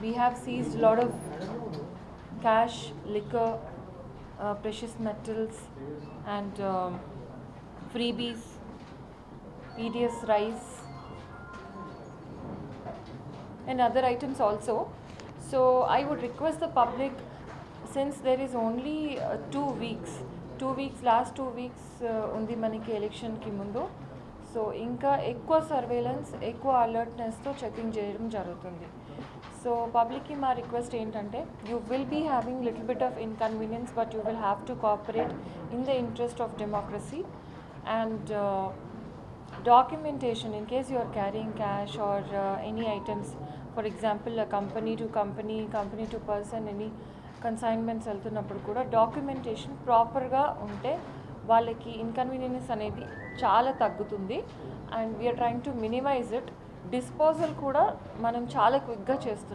We have seized a lot of cash, liquor, precious metals, and freebies, EDS rice, and other items also. So I would request the public, since there is only 2 weeks, last 2 weeks undi maniki election ki mundu, so ఇంకా ఎక్కువ surveillance, ఎక్కువ అలర్ట్నెస్తో checking చేయడం జరుగుతుంది. So పబ్లిక్కి మా request ఏంటంటే, you will be having little bit of inconvenience, but you will have to cooperate in the interest of democracy. And documentation, in case you are carrying cash or any items, for example a company to company, company to person, any consignments వెళ్తున్నప్పుడు కూడా documentation ప్రాపర్గా ఉంటే వాళ్ళకి inconvenience అనేది చాలా తగ్గుతుంది. And we are trying to minimise it. Disposal కూడా మనం చాలా క్విక్గా చేస్తున్నాం.